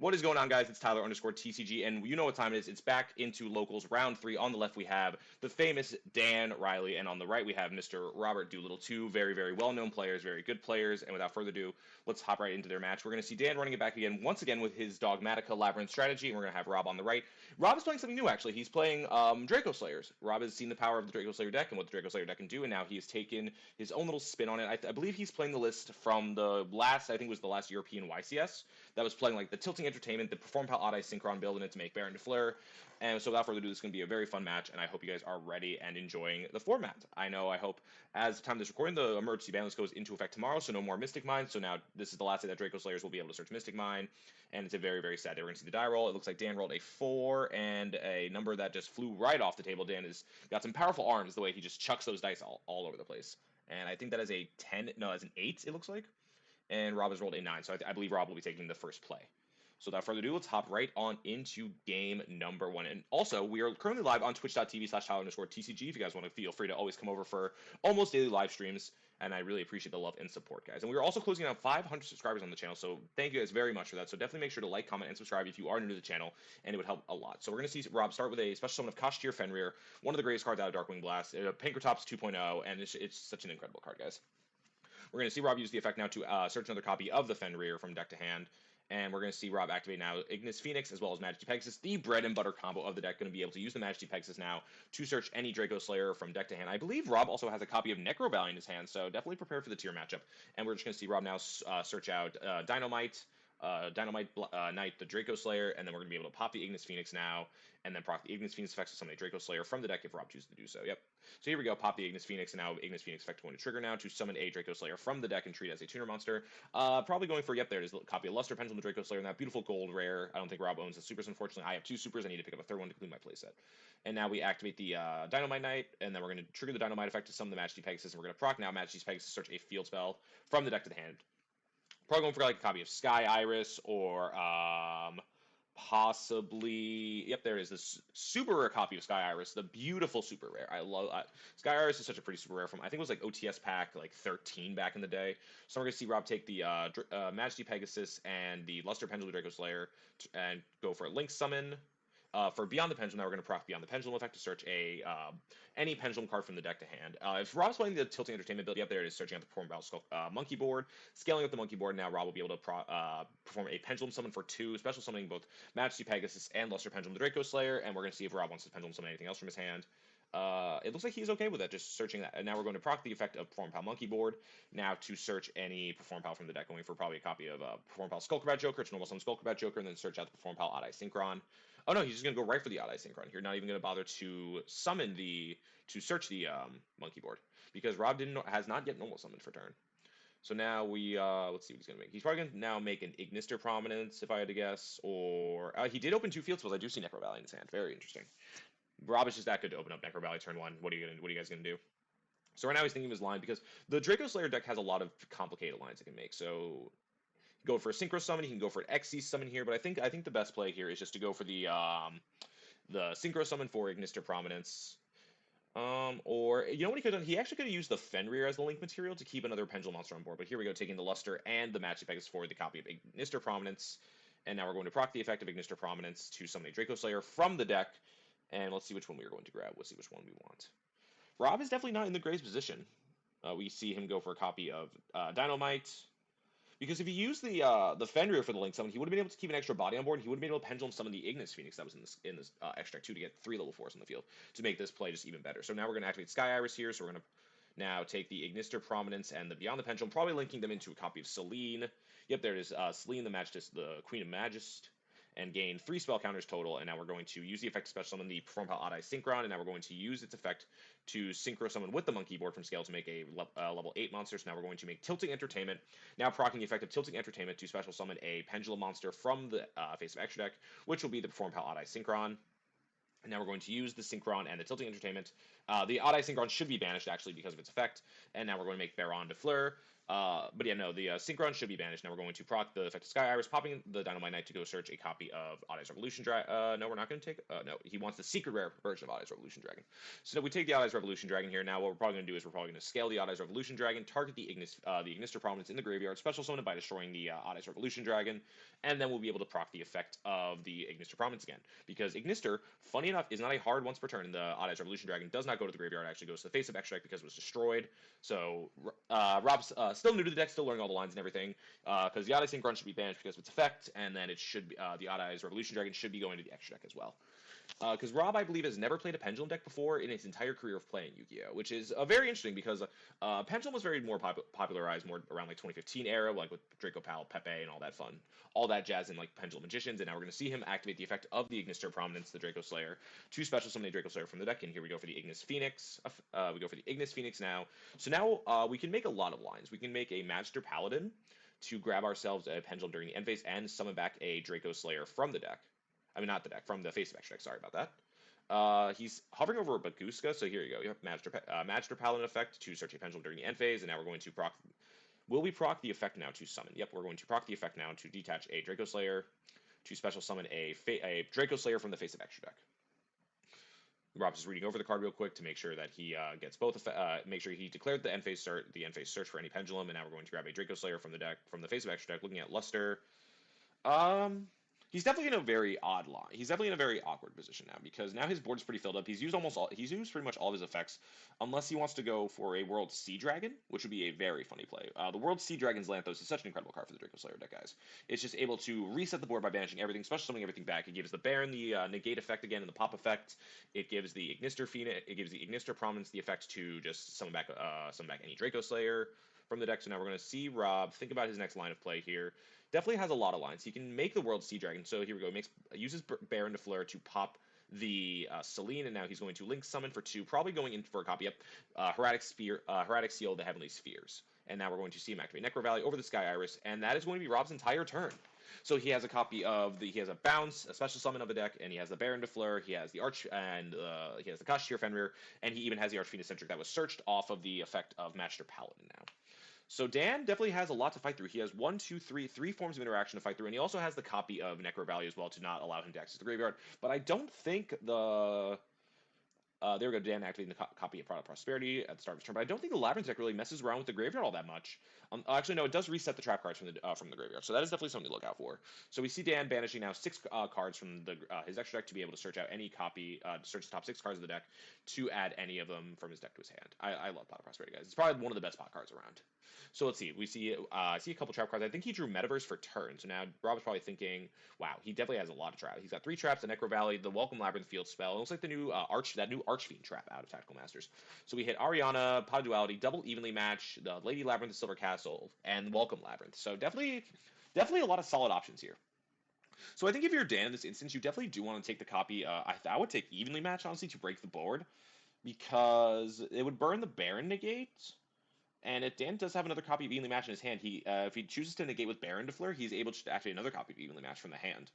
What is going on, guys? It's Tyler_TCG, and you know what time it is. It's back into locals round 3. On the left, we have the famous Dan Riley, and on the right, we have Mr. Robert Doolittle. Two very, very well-known players, very good players. And without further ado, let's hop right into their match. We're going to see Dan running it back again, once again with his Dogmatica Labrynth strategy, and we're going to have Rob on the right. Rob is playing something new, actually. He's playing Dracoslayers. Rob has seen the power of the Dracoslayer deck and what the Dracoslayer deck can do, and now he has taken his own little spin on it. I believe he's playing the list from the last, I think it was the last European YCS, that was playing like the Tilting Entertainment, the Perform Pal Odd-Eye Synchron build in it to make Baron de Fleur. And so without further ado, this is going to be a very fun match, and I hope you guys are ready and enjoying the format. I hope, as the time of this recording, the emergency ban list goes into effect tomorrow, so no more Mystic Mine. So now this is the last day that Dracoslayers will be able to search Mystic Mine, and it's a very, very sad day. We're going to see the die roll. It looks like Dan rolled a 4 and a number that just flew right off the table. Dan has got some powerful arms the way he just chucks those dice all over the place. And I think that is a 10, no, that's an 8, it looks like. And Rob has rolled a 9, so I believe Rob will be taking the first play. So without further ado, let's hop right on into game number 1. And also, we are currently live on twitch.tv/Tyler_TCG. If you guys want to, feel free to always come over for almost daily live streams. And I really appreciate the love and support, guys. And we're also closing out 500 subscribers on the channel, so thank you guys very much for that. So definitely make sure to like, comment, and subscribe if you are new to the channel, and it would help a lot. So we're going to see Rob start with a special summon of Koshtir Fenrir, one of the greatest cards out of Darkwing Blast, Pankratops 2.0, and it's such an incredible card, guys. We're going to see Rob use the effect now to search another copy of the Fenrir from deck to hand. And we're going to see Rob activate now Ignis Phoenix as well as Majesty Pegasus, the bread and butter combo of the deck. Going to be able to use the Majesty Pegasus now to search any Dracoslayer from deck to hand. I believe Rob also has a copy of Necrobally in his hand, so definitely prepare for the tier matchup. And we're just going to see Rob now search out Dynamite Knight, the Dracoslayer, and then we're going to be able to pop the Ignis Phoenix now, and then proc the Ignis Phoenix effects to summon a Dracoslayer from the deck if Rob chooses to do so. Yep. So here we go, pop the Ignis Phoenix, and now Ignis Phoenix effect going to trigger now to summon a Dracoslayer from the deck and treat it as a tuner monster. Probably going for, yep, there it is, a copy of Luster Pendulum, the Dracoslayer, and that beautiful gold rare. I don't think Rob owns the supers, unfortunately. I have 2 supers. I need to pick up a 3rd one to complete my playset. And now we activate the Dynamite Knight, and then we're going to trigger the Dynamite effect to summon the Majesty Pegasus, and we're going to proc now Majesty Pegasus, search a field spell from the deck to the hand. Probably going for like a copy of Sky Iris or possibly, yep, there is this super rare copy of Sky Iris, the beautiful super rare. I love Sky Iris is such a pretty super rare from, I think it was like OTS pack like 13 back in the day. So we're gonna see Rob take the Majesty Pegasus and the Luster Pendulum Dracoslayer and go for a Link Summon. For Beyond the Pendulum, now we're going to proc Beyond the Pendulum effect to search any Pendulum card from the deck to hand. If Rob's playing the Tilting Entertainment build, yep, there it is, searching out the Perform Pal Monkey board, scaling up the Monkey board. Now Rob will be able to perform a Pendulum Summon for 2, special summoning both Majesty Pegasus and Luster Pendulum the Dracoslayer, and we're going to see if Rob wants to Pendulum Summon anything else from his hand. It looks like he's okay with that, just searching that. And now we're going to proc the effect of Perform Pal Monkey board, now to search any Perform Pal from the deck, going for probably a copy of Perform Pal Skullcrobat Joker, to normal summon Skullcrobat Joker, and then search out the Perform Pal Odd-Eye Synchron. Oh no, he's just going to go right for the Odd-Eye Synchron here, not even going to bother to search the Monkey board, because Rob has not yet normal summoned for turn. So now we, let's see what he's going to make. He's probably going to now make an Ignister Prominence, if I had to guess, or he did open 2 field spells. I do see Necrobally in his hand. Very interesting. Rob is just that good to open up Necrobally turn 1. What are you guys gonna do? So right now he's thinking of his line, because the Dracoslayer deck has a lot of complicated lines it can make. So go for a Synchro Summon, he can go for an Xyz Summon here, but I think the best play here is just to go for the Synchro Summon for Ignister Prominence. Or, you know what he could have done? He actually could have used the Fenrir as the link material to keep another Pendulum monster on board. But here we go, taking the Luster and the Majesty Pegasus for the copy of Ignister Prominence. And now we're going to proc the effect of Ignister Prominence to summon a Dracoslayer from the deck. And let's see which one we are going to grab. Let's see which one we want. Rob is definitely not in the greatest position. We see him go for a copy of Dynamite. Because if he used the Fenrir for the link summon, he would have been able to keep an extra body on board. He would have been able to Pendulum summon the Ignis Phoenix that was in this extract too, to get 3 level 4s on the field to make this play just even better. So now we're going to activate Sky Iris here. So we're going to now take the Ignister Prominence and the Beyond the Pendulum, probably linking them into a copy of Selene. Yep, there it is. Selene, the Queen of Magist, and gain 3 spell counters total. And now we're going to use the effect to special summon the Perform Pal Odd-Eye Synchron, and now we're going to use its effect to Synchro Summon with the Monkey board from scale to make a level 8 monster. So now we're going to make Tilting Entertainment, now proccing the effect of Tilting Entertainment to special summon a Pendulum monster from the face of extra deck, which will be the Perform Pal Odd-Eye Synchron. And now we're going to use the Synchron and the Tilting Entertainment The Odd-Eye Synchron should be banished, actually, because of its effect, and now we're going to make Baron de Fleur. But yeah, no, the Synchron should be banished. Now we're going to proc the effect of Sky Iris, popping the Dynamite Knight to go search a copy of Odd-Eye's Revolution Dragon. No, we're not going to take... no, he wants the secret rare version of Odd-Eye's Revolution Dragon. So we take the Odd-Eye's Revolution Dragon here. Now what we're probably going to do is we're probably going to scale the Odd-Eye's Revolution Dragon, target the Ignister Prominence in the graveyard, special summon it by destroying the Odd-Eye's Revolution Dragon, and then we'll be able to proc the effect of the Ignister Prominence again. Because Ignister, funny enough, is not a hard once per turn. The Odd-Eye's Revolution Dragon does not go to the graveyard, it actually goes to the face of extra deck because it was destroyed. So Rob's still new to the deck, still learning all the lines and everything, because the Odd-Eye Synchron should be banished because of its effect, and then it should be, the Odd-Eye's Revolution Dragon should be going to the extra deck as well. Because Rob, I believe, has never played a Pendulum deck before in his entire career of playing Yu-Gi-Oh!, which is very interesting because Pendulum was very more popularized more around like 2015 era, like with Draco Pal, Pepe, and all that fun, all that jazz in like Pendulum Magicians, and now we're going to see him activate the effect of the Ignister Prominence, the Dracoslayer, to special summon a Dracoslayer from the deck, and here we go for the Ignis Phoenix. We go for the Ignis Phoenix now. So now we can make a lot of lines. We can make a Magister Paladin to grab ourselves a Pendulum during the end phase and summon back a Dracoslayer from the deck. I mean, not the deck, from the face of extra deck, sorry about that. He's hovering over a Baguska, so here you go. You have Magister Paladin effect to search a Pendulum during the end phase, and now we're going to proc... Will we proc the effect now to summon? Yep, we're going to proc the effect now to detach a Dracoslayer, to special summon a Dracoslayer from the face of extra deck. Rob's just reading over the card real quick to make sure that he gets both. Make sure he declared the end phase search for any Pendulum, and now we're going to grab a Dracoslayer from the deck, from the face of extra deck. Looking at Luster, he's definitely in a very odd line. He's definitely in a very awkward position now because now his board is pretty filled up. He's used pretty much all of his effects, unless he wants to go for a World Sea Dragon, which would be a very funny play. The World Sea Dragon's Lanthos is such an incredible card for the Dracoslayer deck, guys. It's just able to reset the board by banishing everything, special summoning everything back. It gives the Baron the negate effect again and the pop effect. It gives the Ignister Phoenix. It gives the Ignister Prominence the effect to just summon back any Dracoslayer from the deck. So now we're going to see Rob think about his next line of play here. Definitely has a lot of lines. He can make the World Sea Dragon. So here we go. Uses Baron de Fleur to pop the Selene, and now he's going to link summon for 2, probably going in for a copy. Yep, Herratic Seal of the Heavenly Spheres. And now we're going to see him activate Necro Valley over the Sky Iris, and that is going to be Rob's entire turn. So he has a copy of he has a bounce, a special summon of the deck, and he has the Baron de Fleur, he has the Arch, and he has the Kashtira Fenrir, and he even has the Archfiend Eccentric that was searched off of the effect of Magister Paladin now. So Dan definitely has a lot to fight through. He has three forms of interaction to fight through, and he also has the copy of Necro Valley as well to not allow him to access the graveyard. But I don't think the there we go, Dan activating the copy of Product Prosperity at the start of his turn. But I don't think the Labrynth deck really messes around with the graveyard all that much. Actually, no, it does reset the trap cards from the graveyard, so that is definitely something to look out for. So we see Dan banishing now 6 cards from his extra deck to be able to search out any copy, search the top 6 cards of the deck to add any of them from his deck to his hand. I love Pot of Prosperity, guys. It's probably one of the best pot cards around. So let's see. We see I see a couple trap cards. I think he drew Metaverse for turn. So now Rob's probably thinking, wow, he definitely has a lot of traps. He's got 3 traps, the Necro Valley, the Welcome Labrynth Field spell. It looks like the new Archfiend trap out of Tactical Masters. So we hit Ariana, Pot of Duality, double evenly match, the Lady Labrynth, the Silver Castle, and Welcome Labrynth. So definitely a lot of solid options here. So I think if you're Dan in this instance, you definitely do want to take the copy. I would take evenly match, honestly, to break the board, because it would burn the Baron negate. And if Dan does have another copy of Evenly Match in his hand, if he chooses to negate with Baron de Fleur, he's able to activate another copy of Evenly Match from the hand.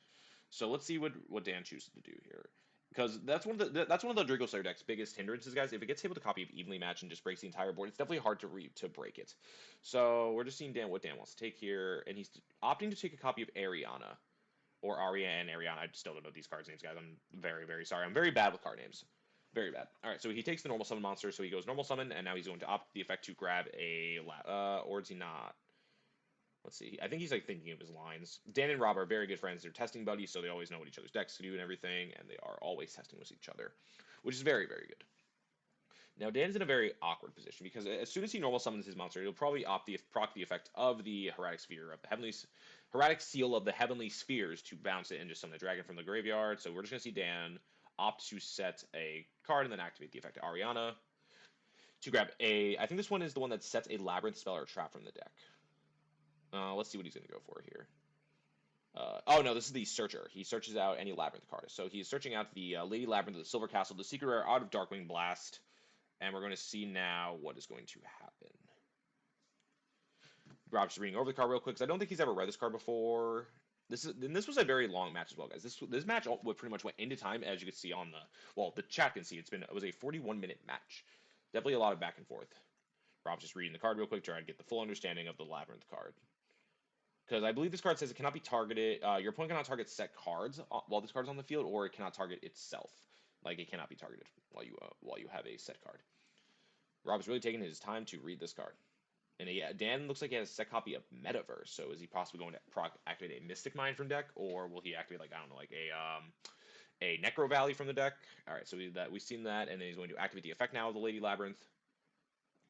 So let's see what Dan chooses to do here, because that's one of the Dracoslayer deck's biggest hindrances, guys. If it gets hit with a copy of Evenly Match and just breaks the entire board, it's definitely hard to break it. So we're just seeing what Dan wants to take here, and he's opting to take a copy of Ariana, or Aria and Ariana. I still don't know these cards' names, guys. I'm very, very sorry. I'm very bad with card names. Very bad. All right, so he takes the normal summon monster, so he goes normal summon, and now he's going to opt the effect to grab or is he not? Let's see. I think he's like thinking of his lines. Dan and Rob are very good friends. They're testing buddies, so they always know what each other's decks do and everything, and they are always testing with each other, which is very, very good. Now Dan's in a very awkward position because as soon as he normal summons his monster, he'll probably proc the effect of the Herratic Seal of the Heavenly Spheres to bounce it and just summon the dragon from the graveyard. So we're just gonna see Dan opt to set a card and then activate the effect of Ariana to grab I think this one is the one that sets a Labrynth spell or trap from the deck. Let's see what he's going to go for here. Oh no, this is the Searcher. He searches out any Labrynth card. So he's searching out the Lady Labrynth, the Silver Castle, the Secret Rare out of Darkwing Blast, and we're going to see now what is going to happen. Rob's just reading over the card real quick, because I don't think he's ever read this card before. This was a very long match as well, guys. This match pretty much went into time, as you can see on the chat can see. It was a 41-minute match. Definitely a lot of back and forth. Rob's just reading the card real quick, trying to get the full understanding of the Labrynth card. Because I believe this card says it cannot be targeted. Your opponent cannot target set cards while this card is on the field, or it cannot target itself. Like, it cannot be targeted while you have a set card. Rob's really taking his time to read this card. And Dan looks like he has a set copy of Metaverse. So is he possibly going to activate a Mystic Mine from deck, or will he activate, like, I don't know, like a Necro Valley from the deck? All right, so we've seen that, and then he's going to activate the effect now of the Lady Labrynth.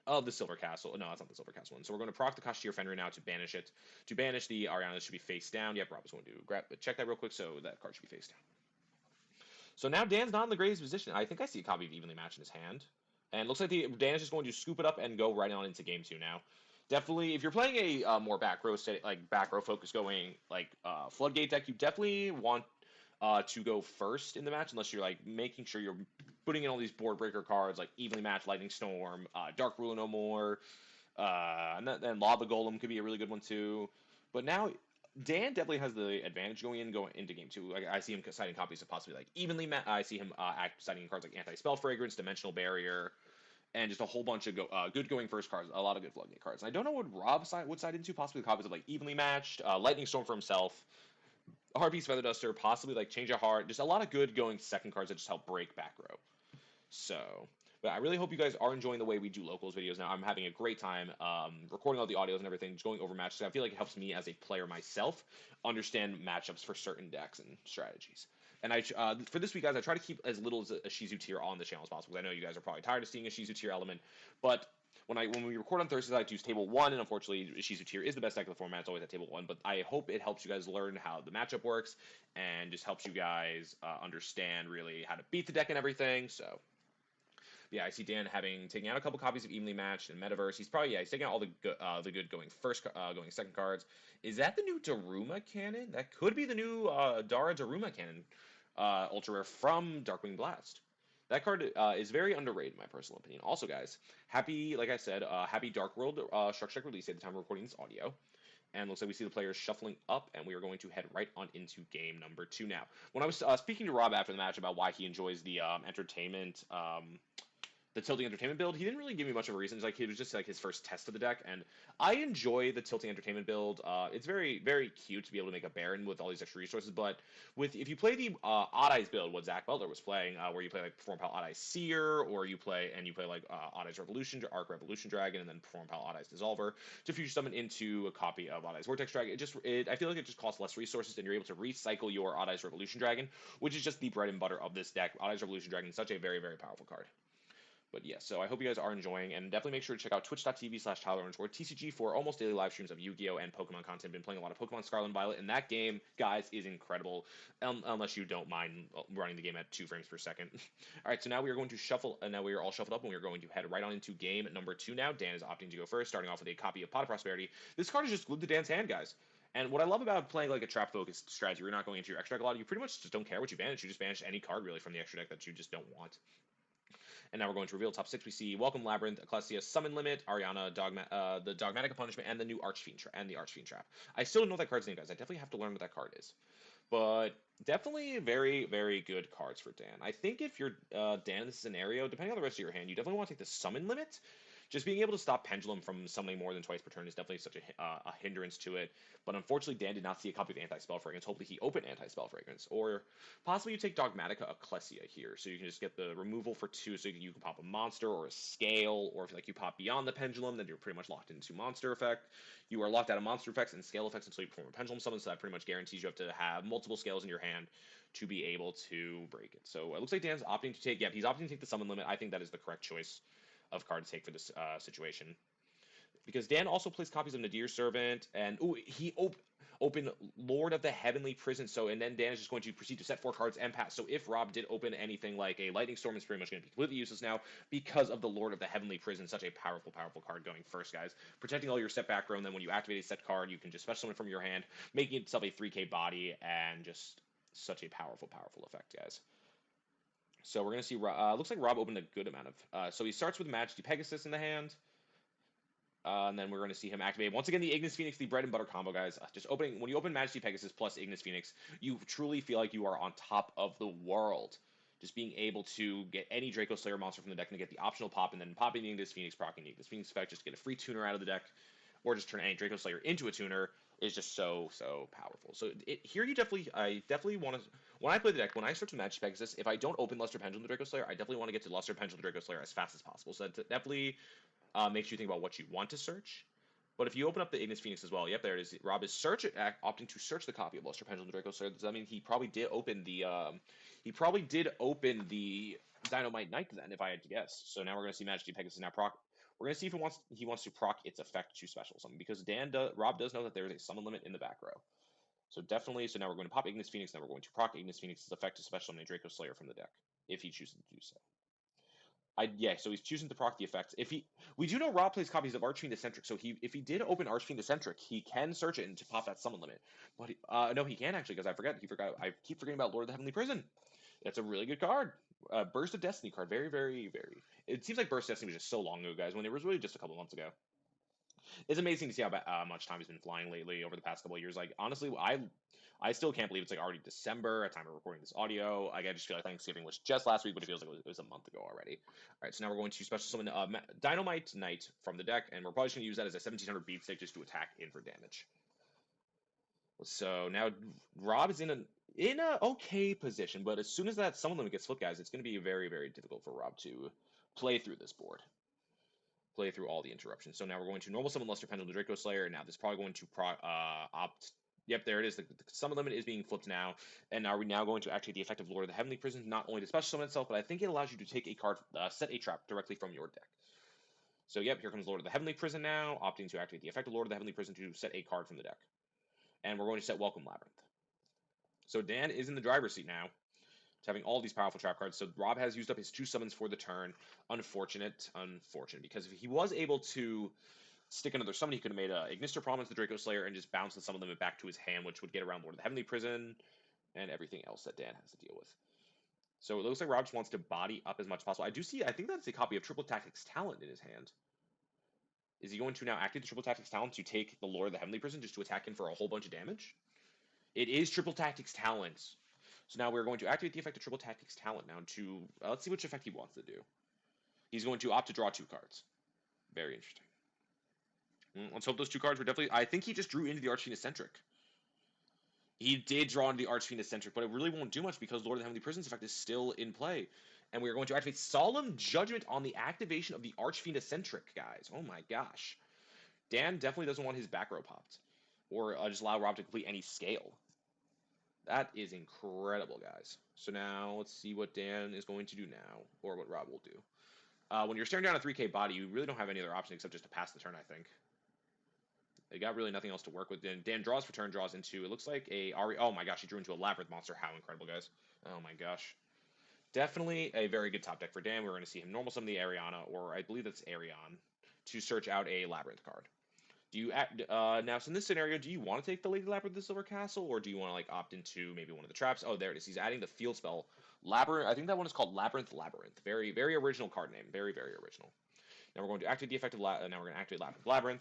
Of the Silver Castle. No, that's not the Silver Castle one. So we're going to proc the Kashtira Fenrir now to banish it. To banish the Ariana, this should be face down. Yep, Rob was going to check that real quick, so that card should be face down. So now Dan's not in the greatest position. I think I see a copy of Evenly Matched in his hand. And it looks like Dan is just going to scoop it up and go right on into game 2 now. Definitely, if you're playing a more back row focus going Floodgate deck, you definitely want to go first in the match, unless you're like making sure you're putting in all these board breaker cards like Evenly Matched, Lightning Storm, Dark Ruler No More, and then Lava Golem could be a really good one too. But now Dan definitely has the advantage going into game 2. I see him citing copies of possibly like Evenly Matched. I see him citing cards like Anti-Spell Fragrance, Dimensional Barrier, and just a whole bunch of good going first cards, a lot of good Floodgate cards. And I don't know what Rob would side into, possibly copies of like Evenly Matched, Lightning Storm for himself, Harpies, Feather Duster, possibly like Change of Heart, just a lot of good going second cards that just help break back row. So, but I really hope you guys are enjoying the way we do locals videos now. I'm having a great time recording all the audios and everything, just going over matches. I feel like it helps me as a player myself understand matchups for certain decks and strategies. And for this week, guys, I try to keep as little as a Shizu tier on the channel as possible, because I know you guys are probably tired of seeing a Shizu tier element. But when we record on Thursdays, I like to use table 1, and unfortunately, Shizu tier is the best deck of the format. It's always at table 1, but I hope it helps you guys learn how the matchup works, and just helps you guys understand really how to beat the deck and everything. So, yeah, I see Dan taking out a couple copies of Evenly Matched and Metaverse. He's taking out all the good going second cards. Is that the new Daruma cannon? That could be the new Dara Daruma cannon, ultra rare from Darkwing Blast. That card is very underrated, in my personal opinion. Also, guys, happy Dark World Structure Deck release at the time of recording this audio. And looks like we see the players shuffling up, and we are going to head right on into game number 2 now. When I was speaking to Rob after the match about why he enjoys the the Tilting Entertainment build, he didn't really give me much of a reason. It was just like his first test of the deck, and I enjoy the Tilting Entertainment build. It's very, very cute to be able to make a Baron with all these extra resources, but if you play the Odd Eyes build, what Zach Butler was playing, where you play like Perform Pal Odd Eyes Seer, or you play like Odd Eyes Arc Revolution Dragon, and then Perform Pal Odd Eyes Dissolver to future summon into a copy of Odd Eyes Vortex Dragon. I feel like it just costs less resources, and you're able to recycle your Odd Eyes Revolution Dragon, which is just the bread and butter of this deck. Odd Eyes Revolution Dragon is such a very, very powerful card. But yeah, so I hope you guys are enjoying, and definitely make sure to check out twitch.tv/Tyler_TCG for almost daily live streams of Yu-Gi-Oh! And Pokemon content. Been playing a lot of Pokemon Scarlet and Violet, and that game, guys, is incredible, unless you don't mind running the game at 2 frames per second. All right, so now we are going to shuffle, and now we are all shuffled up, and we are going to head right on into game number 2 now. Dan is opting to go first, starting off with a copy of Pot of Prosperity. This card is just glued to Dan's hand, guys. And what I love about playing like a trap-focused strategy, where you're not going into your extra deck a lot, you pretty much just don't care what you banish. You just banish any card, really, from the extra deck that you just don't want. And now we're going to reveal top 6. We see Welcome Labrynth, Ecclesia, Summon Limit, Ariana, the Dogmatic Punishment, and the new Archfiend Trap. I still don't know that card's name, guys. I definitely have to learn what that card is. But definitely very, very good cards for Dan. I think if you're Dan in this scenario, depending on the rest of your hand, you definitely want to take the Summon Limit. Just being able to stop Pendulum from summoning more than twice per turn is definitely such a hindrance to it. But unfortunately, Dan did not see a copy of Anti-Spell Fragrance. Hopefully, he opened Anti-Spell Fragrance. Or possibly you take Dogmatica Ecclesia here. So you can just get the removal for 2, so you can pop a monster or a scale. Or if you pop beyond the Pendulum, then you're pretty much locked into monster effect. You are locked out of monster effects and scale effects until you perform a Pendulum summon. So that pretty much guarantees you have to have multiple scales in your hand to be able to break it. So it looks like Dan's opting to take, he's opting to take the Summon Limit. I think that is the correct choice of card to take for this situation, because Dan also plays copies of Nadir's Servant, and he opened Lord of the Heavenly Prison. So, and then Dan is just going to proceed to set 4 cards and pass. So if Rob did open anything like a Lightning Storm, it's pretty much going to be completely useless now because of the Lord of the Heavenly Prison. Such a powerful card going first, guys. Protecting all your set back row, and then when you activate a set card, you can just special summon from your hand, making itself a 3K body, and just such a powerful effect, guys. So we're going to see, looks like Rob opened a good amount of, so he starts with Majesty Pegasus in the hand. And then we're going to see him activate once again the Ignis Phoenix, the bread and butter combo, guys. Just opening when you open Majesty Pegasus plus Ignis Phoenix, you truly feel like you are on top of the world. Just being able to get any Dracoslayer monster from the deck and get the optional pop, and then popping the Ignis Phoenix, proccing the Ignis Phoenix effect, just to get a free tuner out of the deck, or just turn any Dracoslayer into a tuner is just so powerful. So here I definitely want to, when I play the deck, when I start to Majesty Pegasus, if I don't open Luster Pendulum the Dracoslayer, I definitely want to get to Luster Pendulum the Dracoslayer as fast as possible. So that definitely makes you think about what you want to search. But if you open up the Ignis Phoenix as well, yep, there it is. Rob is opting to search the copy of Luster Pendulum Dracoslayer. Does that mean he probably did open the Dynamite Knight then, if I had to guess. So now we're going to see Majesty Pegasus now proc. We're going to see if he wants to proc its effect to special summon, because Rob does know that there is a summon limit in the back row. So definitely, so now we're going to pop Ignis Phoenix, then we're going to proc Ignis Phoenix's effect to special summon a Dracoslayer from the deck, if he chooses to do so. So he's choosing to proc the effects. We do know Rob plays copies of Archfiend Eccentric, so if he did open Archfiend Eccentric, he can search it and to pop that summon limit. But no, he can't actually, because I keep forgetting about Lord of the Heavenly Prison. That's a really good card. Burst of Destiny card. Very, very, very. It seems like Burst of Destiny was just so long ago, guys, when it was really just a couple months ago. It's amazing to see how much time has been flying lately over the past couple of years. Like, honestly, I still can't believe it's like already December at the time of recording this audio. Like, I just feel like Thanksgiving was just last week, but it feels like it was a month ago already. All right, so now we're going to special summon Dynamite Knight from the deck, and we're probably going to use that as a 1700 beat stick just to attack in for damage. So now Rob is in an okay position, but as soon as that summon limit gets flipped, guys, it's going to be very, very difficult for Rob to play through this board. Play through all the interruptions. So now we're going to normal summon Luster Pendulum the Dracoslayer, and now this is probably going to opt. Yep, there it is. The summon limit is being flipped now, and are we now going to activate the effect of Lord of the Heavenly Prison, not only to special summon itself, but I think it allows you to take a card, set a trap directly from your deck. So yep, here comes Lord of the Heavenly Prison now, opting to activate the effect of Lord of the Heavenly Prison to set a card from the deck. And we're going to set Welcome Labrynth. So Dan is in the driver's seat now, having all these powerful trap cards. So Rob has used up his 2 summons for the turn. Unfortunate, because if he was able to stick another summon, he could have made a Ignister Promise the Dracoslayer and just bounce the summon limit back to his hand, which would get around Lord of the Heavenly Prison and everything else that Dan has to deal with. So it looks like Rob just wants to body up as much as possible. I think that's a copy of Triple Tactics Talent in his hand. Is he going to now activate the Triple Tactics Talent to take the Lord of the Heavenly Prison just to attack in for a whole bunch of damage? It is Triple Tactics Talent. So now we're going to activate the effect of Triple Tactics Talent now to, let's see which effect he wants to do. He's going to opt to draw 2 cards. Very interesting. Let's hope those 2 cards were definitely, I think he just drew into the Archfiend Eccentric. He did draw into the Archfiend Eccentric, but it really won't do much because Lord of the Heavenly Prison's effect is still in play. And we are going to activate Solemn Judgment on the activation of the Archfiend Eccentric, guys. Oh my gosh. Dan definitely doesn't want his back row popped. Or just allow Rob to complete any scale. That is incredible, guys. So now let's see what Dan is going to do now, or what Rob will do. When you're staring down a 3K body, you really don't have any other option except just to pass the turn, I think. They got really nothing else to work with. Dan draws for turn, draws into, it looks like a Ari. Oh my gosh, he drew into a Labrynth monster. How incredible, guys. Oh my gosh. Definitely a very good top deck for Dan. We're going to see him normal summon the Ariana, or I believe that's Arion, to search out a Labrynth card. Do you now, so in this scenario, do you want to take the Lady Labrynth of the Silver Castle, or do you want to like opt into maybe one of the traps? Oh, there it is. He's adding the field spell Labyrinth. I think that one is called Labrynth. Very, very original card name. Very, very original. Now we're going to activate the effect of now we're going to activate Labrynth.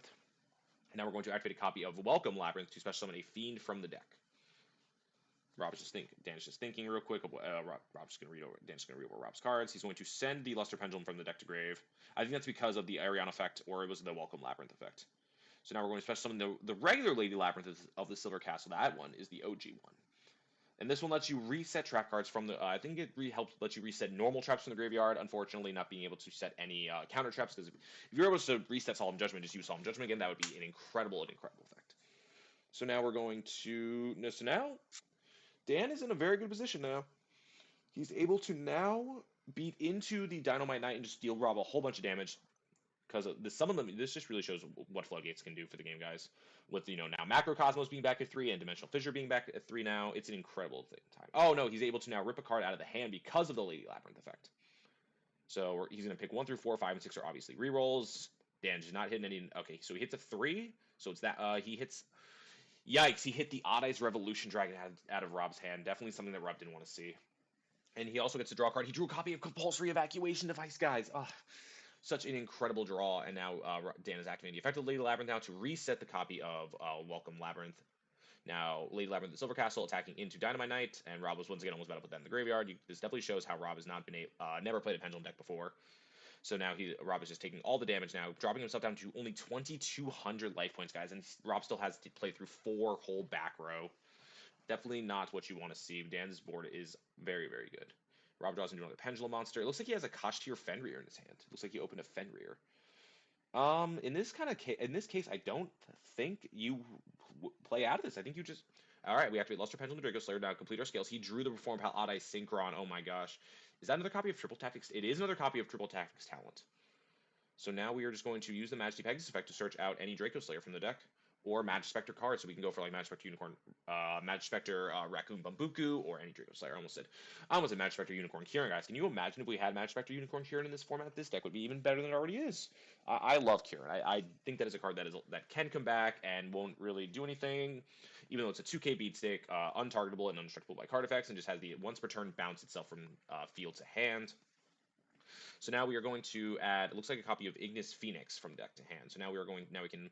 And now we're going to activate a copy of Welcome Labrynth to special summon a fiend from the deck. Dan's just thinking real quick. Dan's just going to read over Rob's cards. He's going to send the Luster Pendulum from the deck to grave. I think that's because of the Ariana effect, or it was the Welcome Labrynth effect. So now we're going to special summon the regular Lady Labrynth of the Silver Castle. That one is the OG one. And this one lets you reset trap cards from the, I think it helps let you reset normal traps from the graveyard. Unfortunately, not being able to set any counter traps, because if you're able to reset Solemn Judgment, just use Solemn Judgment again, that would be an incredible effect. So now we're going to, so now, Dan is in a very good position now. He's able to now beat into the Dynamite Knight and just deal Rob a whole bunch of damage. Because the summon limit, this just really shows what Floodgates can do for the game, guys. With, now Macrocosmos being back at 3 and Dimensional Fissure being back at 3 now, it's an incredible time. Oh no, he's able to now rip a card out of the hand because of the Lady Labrynth effect. So he's going to pick 1 through 4, 5, and 6 are obviously rerolls. Dan's just not hitting any. Okay, so he hits a 3. So it's that he hits. Yikes! He hit the Odd Eyes Revolution Dragon out of Rob's hand. Definitely something that Rob didn't want to see. And he also gets to draw a card. He drew a copy of Compulsory Evacuation Device, guys. Ugh. Such an incredible draw, and now Dan is activating the effect of Lady Labrynth now to reset the copy of Welcome Labrynth. Now, Lady Labrynth, the Silver Castle, attacking into Dynamite Knight, and Rob was once again almost about to put that in the graveyard. This definitely shows how Rob has not been never played a Pendulum deck before. So now Rob is just taking all the damage now, dropping himself down to only 2,200 life points, guys, and Rob still has to play through 4 whole back row. Definitely not what you want to see. Dan's board is very, very good. Rob draws into another Pendulum monster. It looks like he has a Koshtir Fenrir in his hand. It looks like he opened a Fenrir. In this case, I don't think you play out of this. I think you just. All right, we activate Luster Pendulum to Dracoslayer now. Complete our scales. He drew the Reform Paladai Synchron. Oh my gosh, is that another copy of Triple Tactics? It is another copy of Triple Tactics Talent. So now we are just going to use the Majesty Pegasus effect to search out any Dracoslayer from the deck, or Magispector cards, so we can go for like Magispector Unicorn, Magispector Raccoon Bambuku, or any Dracoslayer. I almost said Magispector Unicorn Kieran, guys. Can you imagine if we had Magispector Unicorn Kieran in this format? This deck would be even better than it already is. I love Kieran. I think that is a card that can come back and won't really do anything, even though it's a 2K beat stick, untargetable and undestructible by card effects, and just has the once per turn bounce itself from field to hand. So now we are going to add, it looks like a copy of Ignis Phoenix from deck to hand. So now we can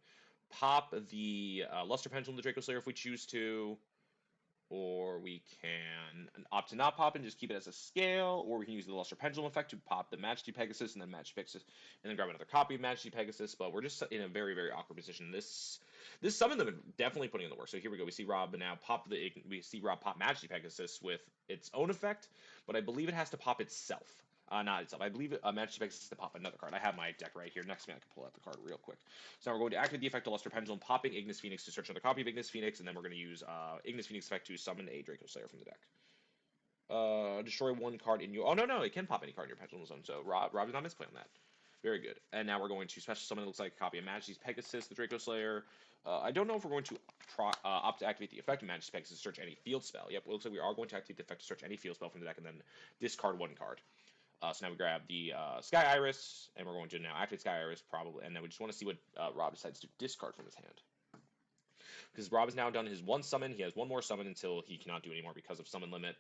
pop the Luster Pendulum to Dracoslayer if we choose to, or we can opt to not pop and just keep it as a scale, or we can use the Luster Pendulum effect to pop the Majesty Pegasus and then Majesty Pegasus, and then grab another copy of Majesty Pegasus, but we're just in a very, very awkward position. This summon them definitely putting in the work. So here we go. We see Rob now pop Majesty Pegasus with its own effect, but I believe it has to pop itself. Not itself. I believe Majesty Pegasus is to pop another card. I have my deck right here next to me. I can pull out the card real quick. So now we're going to activate the effect of Luster Pendulum, popping Ignis Phoenix to search another copy of Ignis Phoenix, and then we're going to use Ignis Phoenix effect to summon a Dracoslayer from the deck. Destroy one card in your... Oh, no, it can pop any card in your Pendulum Zone, so Rob did not misplay on that. Very good. And now we're going to special summon, it looks like a copy of Majesty's Pegasus, the Dracoslayer. I don't know if we're going to opt to activate the effect of Majesty's Pegasus to search any field spell. Yep, it looks like we are going to activate the effect to search any field spell from the deck and then discard one card. So now we grab the Sky Iris, and we're going to now activate Sky Iris, probably, and then we just want to see what Rob decides to discard from his hand. Because Rob has now done his one summon, he has one more summon until he cannot do anymore because of summon limit.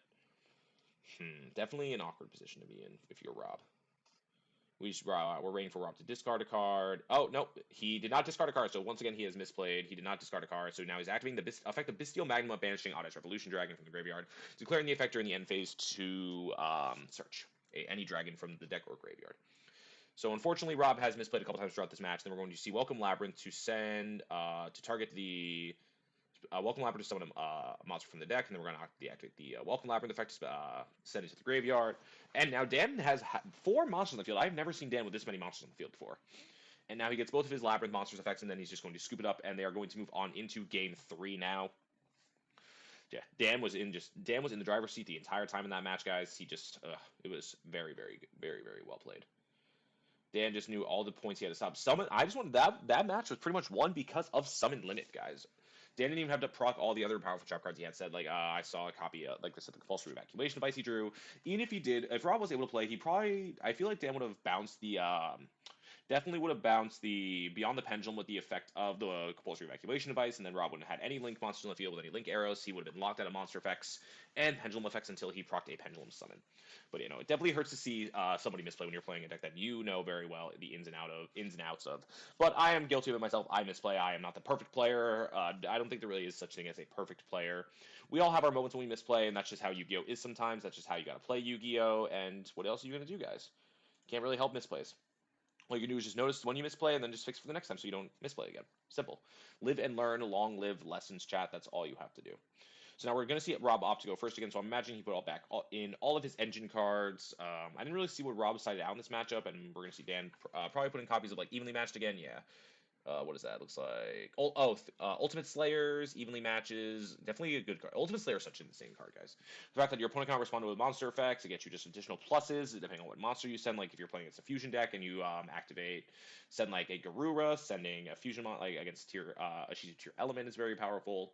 Definitely an awkward position to be in if you're Rob. We're waiting for Rob to discard a card. Oh, no, he did not discard a card, so once again he has misplayed. He did not discard a card, so now he's activating the effect of Bestial Magma, banishing Audax Revolution Dragon from the graveyard, declaring the effect during the end phase to search any dragon from the deck or graveyard. So unfortunately, Rob has misplayed a couple times throughout this match. Then we're going to see Welcome Labrynth to send to target the Welcome Labrynth to summon a monster from the deck, and then we're going to deactivate the Welcome Labrynth effect to send it to the graveyard. And now Dan has 4 monsters on the field. I've never seen Dan with this many monsters on the field before. And now he gets both of his Labrynth monsters effects, and then he's just going to scoop it up, and they are going to move on into game 3 now. Yeah, Dan was in the driver's seat the entire time in that match, guys. It was very, very, very, very well played. Dan just knew all the points he had to stop. I just wanted that match was pretty much won because of summon limit, guys. Dan didn't even have to proc all the other powerful trap cards he had said. Like I saw a copy of, like I said, the compulsory evacuation device he drew. Even if he did, if Rob was able to play, I feel like Dan would have bounced the. Definitely would have bounced the Beyond the Pendulum with the effect of the compulsory evacuation device, and then Rob wouldn't have had any link monsters on the field with any link arrows. He would have been locked out of monster effects and pendulum effects until he procced a pendulum summon. But it definitely hurts to see somebody misplay when you're playing a deck that you know very well the ins and outs of. But I am guilty of it myself. I misplay. I am not the perfect player. I don't think there really is such thing as a perfect player. We all have our moments when we misplay, and that's just how Yu-Gi-Oh is sometimes. That's just how you got to play Yu-Gi-Oh. And what else are you gonna do, guys? Can't really help misplays. All you can do is just notice when you misplay and then just fix for the next time so you don't misplay again. Simple. Live and learn, long live lessons, chat. That's all you have to do. So now we're going to see Rob opt to go first again, so I'm imagining he put in all of his engine cards. I didn't really see what Rob decided out in this matchup, and we're going to see Dan probably put in copies of like evenly matched again. Yeah. What is that? Looks like Ultimate Slayers, evenly matches. Definitely a good card. Ultimate Slayer is such an insane card, guys. The fact that your opponent can't respond with monster effects, it gets you just additional pluses depending on what monster you send. Like if you're playing against a fusion deck and you send like a Garura, sending a fusion like against a tier element is very powerful.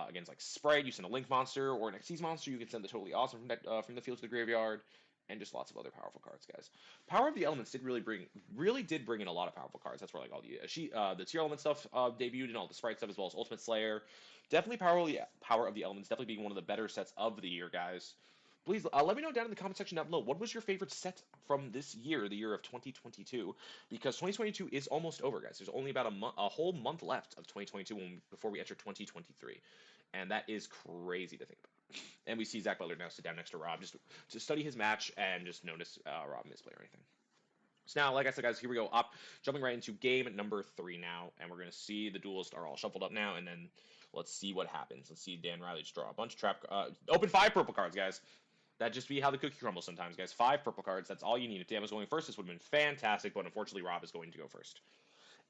Against like Sprite, you send a Link monster or an Xyz monster, you can send the Totally Awesome from the field to the graveyard. And just lots of other powerful cards, guys. Power of the Elements did really bring in a lot of powerful cards. That's where like all the tier element stuff debuted, and all the Sprite stuff as well as Ultimate Slayer. Definitely Power of the Elements definitely being one of the better sets of the year, guys. Please let me know down in the comment section down below, what was your favorite set from this year, the year of 2022? Because 2022 is almost over, guys. There's only about a whole month left of 2022 before we enter 2023. And that is crazy to think about. And we see Zach Butler now sit down next to Rob just to study his match and just notice Rob misplay or anything. So now, like I said, guys, here we go. Jumping right into game number 3 now. And we're going to see the duelists are all shuffled up now. And then let's see what happens. Let's see Dan Riley just draw a bunch of trap. Open 5 purple cards, guys. That just be how the cookie crumbles sometimes, guys. 5 purple cards. That's all you need. If Dan was going first, this would have been fantastic. But unfortunately, Rob is going to go first.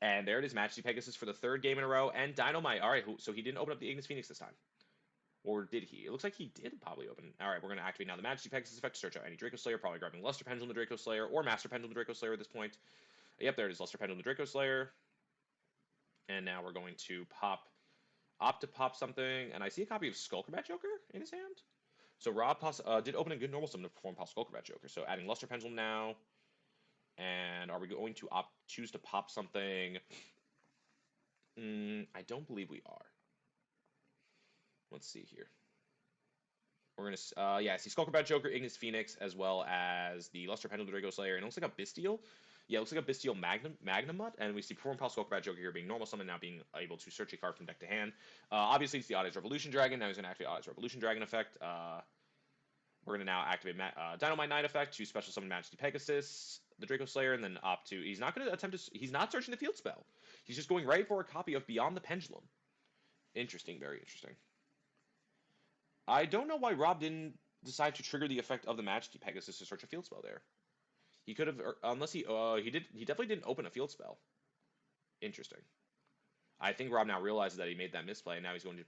And there it is, Majesty Pegasus for the 3rd game in a row. And Dynamite. All right, so he didn't open up the Ignis Phoenix this time. Or did he? It looks like he did probably open. All right, we're going to activate now the Majesty Pegasus effect to search out any Dracoslayer, probably grabbing Luster Pendulum the Dracoslayer or Master Pendulum the Dracoslayer at this point. Yep, there it is, Luster Pendulum the Dracoslayer. And now we're going to opt to pop something. And I see a copy of Skullcombat Joker in his hand. So Rob did open a good normal summon to perform Skullcombat Joker. So adding Luster Pendulum now. And are we going to choose to pop something? I don't believe we are. Let's see here. We're going to, I see Skullcombat Joker, Ignis Phoenix, as well as the Luster Pendulum Dracoslayer. And it looks like a Bestial. Yeah, it looks like a Bestial Magnamut. And we see Perform Skullcombat Joker here being normal summon, now being able to search a card from deck to hand. Obviously, it's the Odd Eyes Revolution Dragon. Now he's going to activate Odd Eyes Revolution Dragon effect. We're going to now activate Dynamite Knight effect to special summon Majesty Pegasus, the Dracoslayer, and then opt to. He's not going to attempt to. He's not searching the field spell. He's just going right for a copy of Beyond the Pendulum. Interesting, very interesting. I don't know why Rob didn't decide to trigger the effect of the Majesty Pegasus to search a field spell there. He could have, unless he did. He definitely didn't open a field spell. Interesting. I think Rob now realizes that he made that misplay, and now he's going to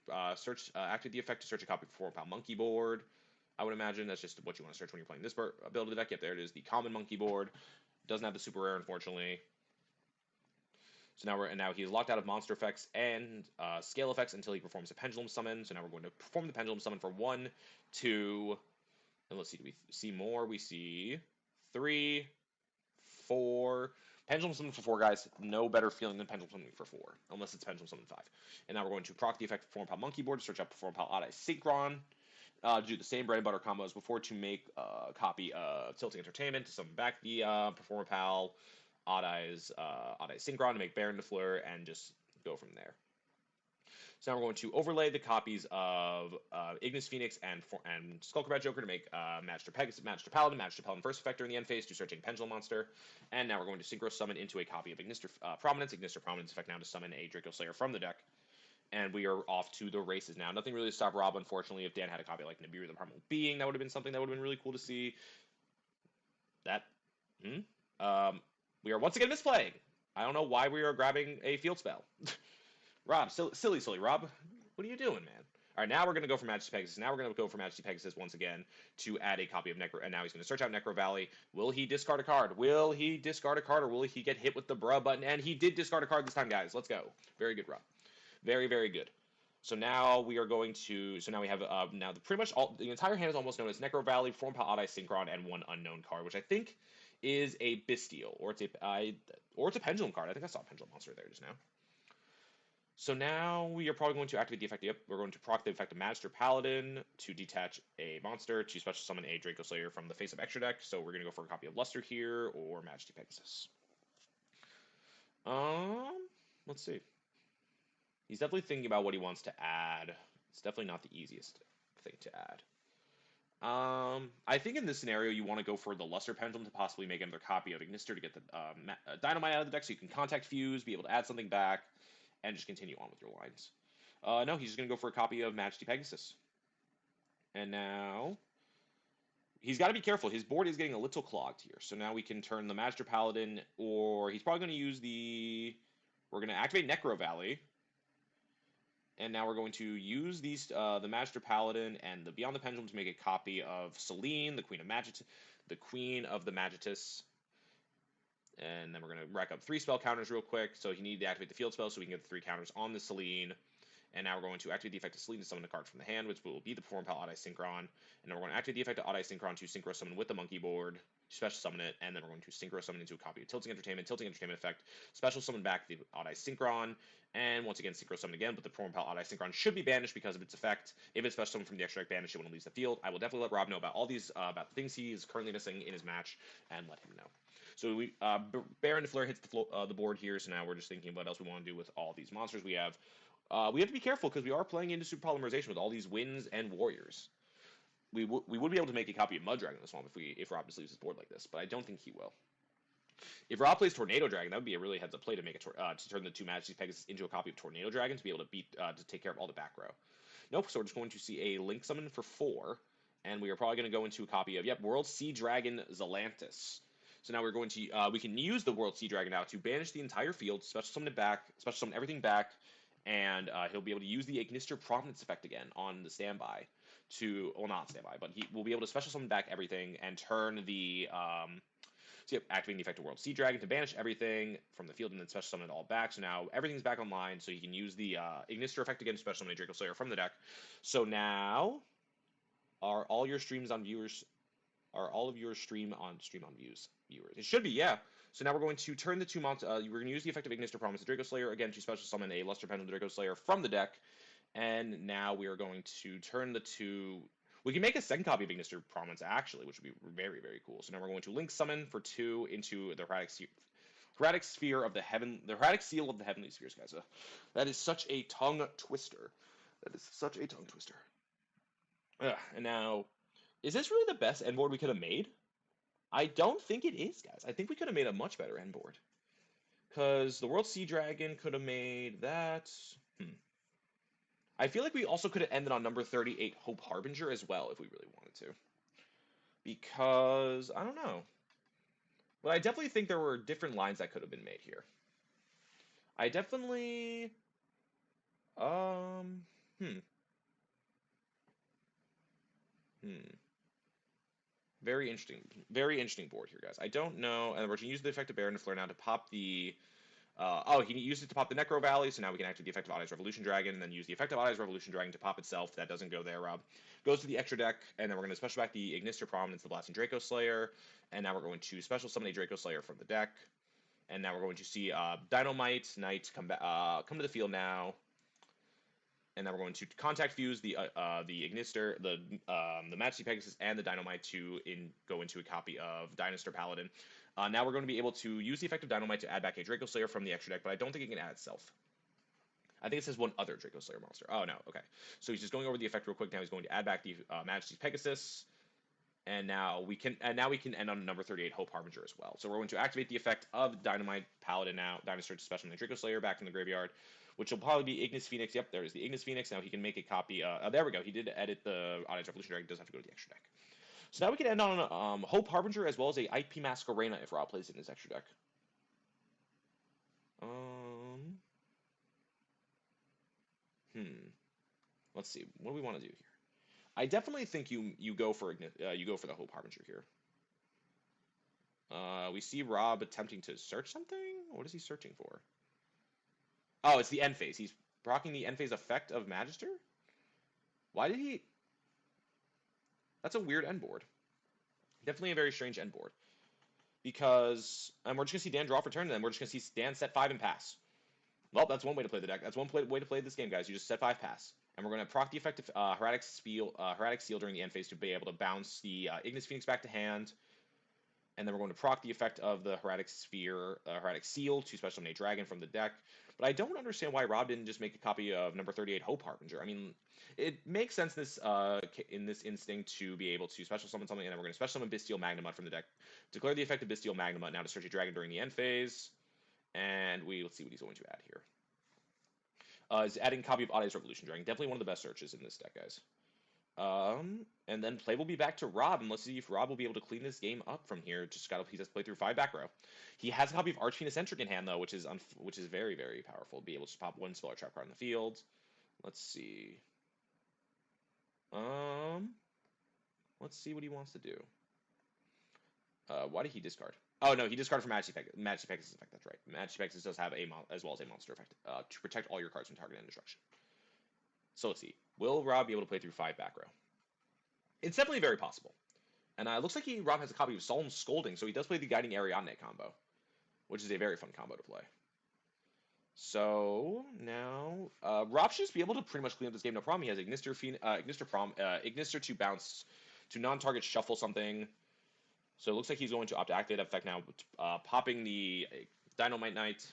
activate the effect to search a copy of 4-pound Monkey Board. I would imagine that's just what you want to search when you're playing this build of the deck. Yep, there it is, the common Monkey Board. Doesn't have the super rare, unfortunately. So now he's locked out of monster effects and scale effects until he performs a pendulum summon. So now we're going to perform the pendulum summon for 1, 2, and let's see, do we see more? We see 3, 4. Pendulum summon for 4, guys. No better feeling than pendulum summoning for 4, unless it's pendulum summon 5. And now we're going to proc the effect Perform Pal Monkey Board to search out Perform Pal Odd Eyes Synchron. Do the same bread and butter combo as before to make a copy of Tilting Entertainment to summon back the Perform Pal Odd Eyes Synchron to make Baron de Fleur and just go from there. So now we're going to overlay the copies of Ignis Phoenix and Skullcombat Joker to make Magister Pegasus, Magister Paladin, Magister Paladin first effector in the end phase to search a Pendulum monster. And now we're going to Synchro Summon into a copy of Ignister Prominence effect now to summon a Dracoslayer from the deck. And we are off to the races now. Nothing really to stop Rob, unfortunately. If Dan had a copy like Nibiru the Primal Being, that would have been something that would have been really cool to see. We are once again misplaying. I don't know why we are grabbing a field spell. Rob, silly Rob. What are you doing, man? All right, now we're going to go for Majesty Pegasus. Now we're going to go for Majesty Pegasus once again to add a copy of Necro. And now he's going to search out Necro Valley. Will he discard a card? Will he discard a card, or will he get hit with the bruh button? And he did discard a card this time, guys. Let's go. Very good, Rob. Very, very good. So now we are going to. So now we have pretty much the entire hand is almost known as Necro Valley, Form Pal Odd Eyes Synchron, and 1 unknown card, which I think is a Bestial, or it's a Pendulum card. I think I saw a Pendulum monster there just now. So now we are probably going to activate the effect. Yep, we're going to proc the effect of Magister Paladin to detach a monster to special summon a Dracoslayer from the face of extra deck. So we're going to go for a copy of Luster here or Majesty Pegasus. Let's see. He's definitely thinking about what he wants to add. It's definitely not the easiest thing to add. I think in this scenario, you want to go for the Luster Pendulum to possibly make another copy of Ignister to get the Dynamite out of the deck so you can Contact Fuse, be able to add something back, and just continue on with your lines. No, he's just going to go for a copy of Majesty Pegasus. And now he's got to be careful. His board is getting a little clogged here. So now we can turn the Magister Paladin, or he's probably going to use we're going to activate Necro Valley. And now we're going to use the Magister Paladin and the Beyond the Pendulum to make a copy of Selene, the Queen of the Magitus. And then we're going to rack up 3 spell counters real quick. So you need to activate the field spell so we can get the 3 counters on the Selene. And now we're going to activate the effect of Sleep to summon a card from the hand, which will be the Perform Pal Odd Eye Synchron. And then we're going to activate the effect of Odd Eye Synchron to Synchro Summon with the Monkey Board, special summon it, and then we're going to Synchro Summon into a copy of Tilting Entertainment effect, special summon back the Odd Eye Synchron, and once again Synchro Summon again, but the Perform Pal Odd Eye Synchron should be banished because of its effect. If it's special summon from the extra deck banished, it when it leaves the field. I will definitely let Rob know about all these, about the things he is currently missing in his match, and let him know. So we Baron de Fleur hits the board here, so now we're just thinking what else we want to do with all these monsters we have. We have to be careful because we are playing into Super Polymerization with all these winds and warriors. We would be able to make a copy of Mud Dragon in this one if Rob just leaves his board like this, but I don't think he will. If Rob plays Tornado Dragon, that would be a really heads-up play to make to turn the two Majesty Pegasus into a copy of Tornado Dragon to be able to to take care of all the back row. Nope, so we're just going to see a Link Summon for 4, and we are probably going to go into a copy of, World Sea Dragon Zelantis. So now we're going to, we can use the World Sea Dragon now to banish the entire field, special summon it back, special summon everything back, and he'll be able to use the Ignister Providence effect again on the standby to, well, not standby, but he will be able to special summon back everything and turn the, activating the effect of World Sea Dragon to banish everything from the field and then special summon it all back. So now everything's back online, so you can use the Ignister effect again to special summon a Dracoslayer from the deck. So now, are all your streams on viewers? Are all of your stream on viewers? It should be, yeah. So now we're going to turn the two monsters. We're going to use the effect of Ignister Promise the Dracoslayer again to special summon a Luster Pendulum Dracoslayer from the deck. And now we are going to turn the two. We can make a second copy of Ignister Promise actually, which would be very, very cool. So now we're going to Link Summon for 2 into the Heretic Sphere of the Heaven, the Heretic Seal of the Heavenly Spheres, guys. That is such a tongue twister. And now, is this really the best end board we could have made? I don't think it is, guys. I think we could have made a much better end board. Because the World Sea Dragon could have made that. I feel like we also could have ended on number 38, Hope Harbinger, as well, if we really wanted to. Because, I don't know. But I definitely think there were different lines that could have been made here. I definitely... Very interesting board here, guys. I don't know, and we're going to use the effect of Baron de Fleur now to pop the, he used it to pop the Necro Valley, so now we can activate the effect of Odd Eye's Revolution Dragon, and then use the effect of Odd Eye's Revolution Dragon to pop itself. That doesn't go there, Rob. Goes to the extra deck, and then we're going to special back the Ignister Prominence, the Blasting Dracoslayer, and now we're going to special summon a Dracoslayer from the deck, and now we're going to see Dynamite Knight come to the field now. And then we're going to contact fuse the Ignister, the Majesty Pegasus, and the Dynamite to go into a copy of Dynastor Paladin. Now we're going to be able to use the effect of Dynamite to add back a Dracoslayer from the extra deck, but I don't think it can add itself. I think it says one other Dracoslayer monster. Oh, no, okay. So he's just going over the effect real quick. Now he's going to add back the Majesty's Pegasus. And now we can end on number 38, Hope Harbinger as well. So we're going to activate the effect of Dynamite Paladin now, Dynastor to special summon the Dracoslayer back from the graveyard, which will probably be Ignis Phoenix. Yep, there is the Ignis Phoenix. Now he can make a copy. There we go. He did edit the Odd Eye's Revolution Dragon. Doesn't have to go to the extra deck. So now we can end on Hope Harbinger as well as a IP Masquerena if Rob plays it in his extra deck. Let's see. What do we want to do here? I definitely think you go for the Hope Harbinger here. We see Rob attempting to search something. What is he searching for? Oh, it's the end phase. He's proccing the end phase effect of Magister? Why did he... That's a weird end board. Definitely a very strange end board. Because we're just going to see Dan draw for turn, and then we're just going to see Dan set 5 and pass. Well, that's one way to play the deck. That's one way to play this game, guys. You just set 5, pass. And we're going to proc the effect of Heretic Seal during the end phase to be able to bounce the Ignis Phoenix back to hand. And then we're going to proc the effect of the Heretic Seal to special summon a dragon from the deck. But I don't understand why Rob didn't just make a copy of number 38, Hope Harbinger. I mean, it makes sense in this instinct to be able to special summon something, and then we're going to special summon Bestial Magnemite from the deck. Declare the effect of Bestial Magnemite now to search a dragon during the end phase. And let's see what he's going to add here. Is adding a copy of Odd Eye's Revolution Dragon. Definitely one of the best searches in this deck, guys. And then play will be back to Rob, and let's see if Rob will be able to clean this game up from here. He has to play through 5 back row. He has a copy of Archfiend Eccentric in hand, though, which is very, very powerful. Be able to pop 1 spell or trap card in the field. Let's see. Let's see what he wants to do. Why did he discard? Oh, no, he discarded for Majesty Pegasus effect, that's right. Majesty Pegasus does have as well as a monster effect to protect all your cards from target and destruction. So let's see. Will Rob be able to play through 5 back row? It's definitely very possible. And it looks like Rob has a copy of Solemn Scolding, so he does play the Guiding Ariadne combo, which is a very fun combo to play. So now Rob should just be able to pretty much clean up this game, no problem. He has Ignister to bounce to non-target shuffle something. So it looks like he's going to opt to activate that effect now, popping the Dynamite Knight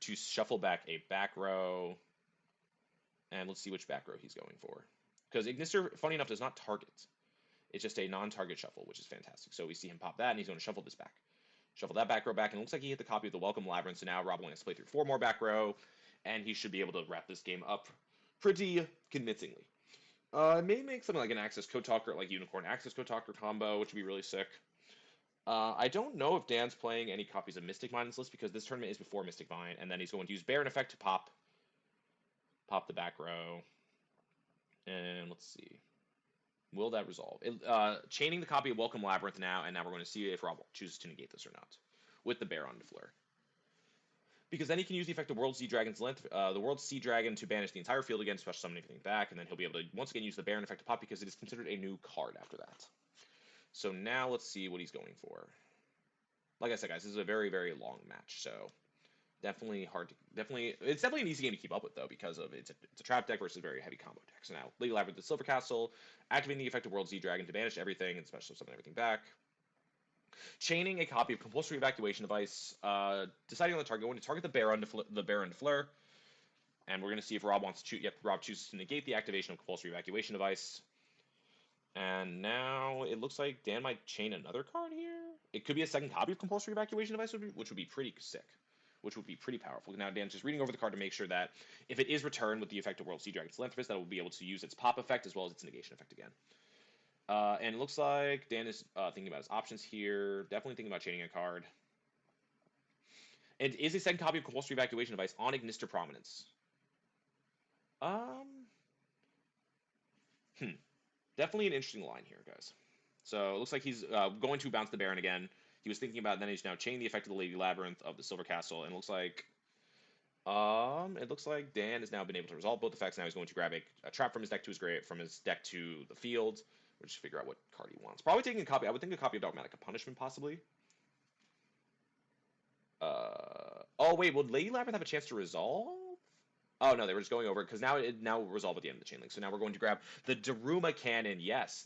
to shuffle back a back row. And let's see which back row he's going for. Because Ignister, funny enough, does not target. It's just a non-target shuffle, which is fantastic. So we see him pop that, and he's going to shuffle this back. Shuffle that back row back, and it looks like he hit the copy of the Welcome Labrynth, so now Rob only has to play through 4 more back row, and he should be able to wrap this game up pretty convincingly. It may make something like an Access Code Talker, like Unicorn Access Code Talker combo, which would be really sick. I don't know if Dan's playing any copies of Mystic Mine in this list, because this tournament is before Mystic Mine, and then he's going to use Baron Effect to pop the back row. And let's see. Will that resolve? Chaining the copy of Welcome Labrynth now, and now we're going to see if Rob chooses to negate this or not with the Baron de Fleur. Because then he can use the effect of World Sea Dragon's Length, the World Sea Dragon to banish the entire field again, special summon anything back, and then he'll be able to once again use the Baron effect to pop because it is considered a new card after that. So now let's see what he's going for. Like I said, guys, this is a very, very long match, so definitely hard to it's definitely an easy game to keep up with though because of it's a trap deck versus a very heavy combo deck. So now Lady Labrynth, the Silver Castle, activating the effect of World Sea Dragon to banish everything and special summon everything back. Chaining a copy of Compulsory Evacuation Device, deciding on the target, going to target the Baron de Fleur, and we're going to see if Rob wants to choose. Yep, Rob chooses to negate the activation of Compulsory Evacuation Device. And now it looks like Dan might chain another card here. It could be a second copy of Compulsory Evacuation Device, which would be pretty sick, which would be pretty powerful. Now Dan's just reading over the card to make sure that if it is returned with the effect of World Sea Dragon's Philanthropist, that will be able to use its pop effect as well as its negation effect again. And it looks like Dan is thinking about his options here. Definitely thinking about chaining a card. And is a second copy of Compulsory Evacuation Device on Ignister Prominence? Definitely an interesting line here, guys. So it looks like he's going to bounce the Baron again. He was thinking about it, then he's now chaining the effect of the Lady Labrynth of the Silver Castle, and it looks like Dan has now been able to resolve both effects. Now he's going to grab a trap from his deck to his deck to the field. We'll just figure out what card he wants. Probably taking a copy. I would think a copy of Dogmatic Punishment, possibly. Oh wait, will Lady Labrynth have a chance to resolve? Oh no, they were just going over it because now it resolve at the end of the chain link. So now we're going to grab the Daruma Cannon. Yes,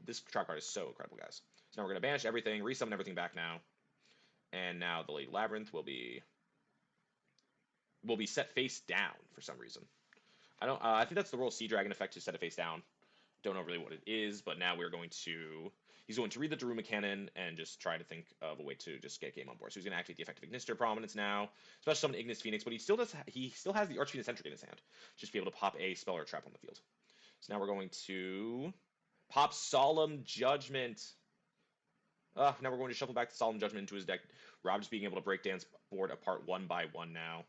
this trap card is so incredible, guys. So now we're going to banish everything, resummon everything back now, and now the Lady Labrynth will be set face down for some reason. I think that's the World Sea Dragon effect to set it face down. Don't know really what it is, but now he's going to read the Daruma Cannon and just try to think of a way to just get game on board. So he's going to activate the effect of Ignister Prominence now, special summon Ignis Phoenix, but he still has the Archfiend Eccentric in his hand, just to be able to pop a spell or a trap on the field. So now we're going to pop Solemn Judgment. Now we're going to shuffle back the Solemn Judgment into his deck. Rob just being able to break Dan's board apart one by one now.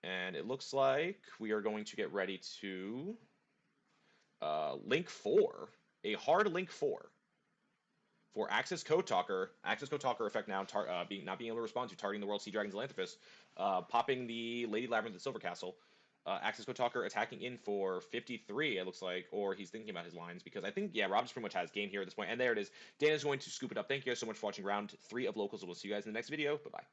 And it looks like we are going to get ready to Link 4, a hard Link 4 for Access Code Talker. Access Code Talker effect now, not being able to respond to targeting the World Sea Dragon's Philanthropist, popping the Lady Labrynth at Silver Castle. Access Code Talker attacking in for 53, it looks like, or he's thinking about his lines because I think, yeah, Rob just pretty much has game here at this point. And there it is. Dan is going to scoop it up. Thank you guys so much for watching round 3 of Locals. We'll see you guys in the next video. Bye-bye.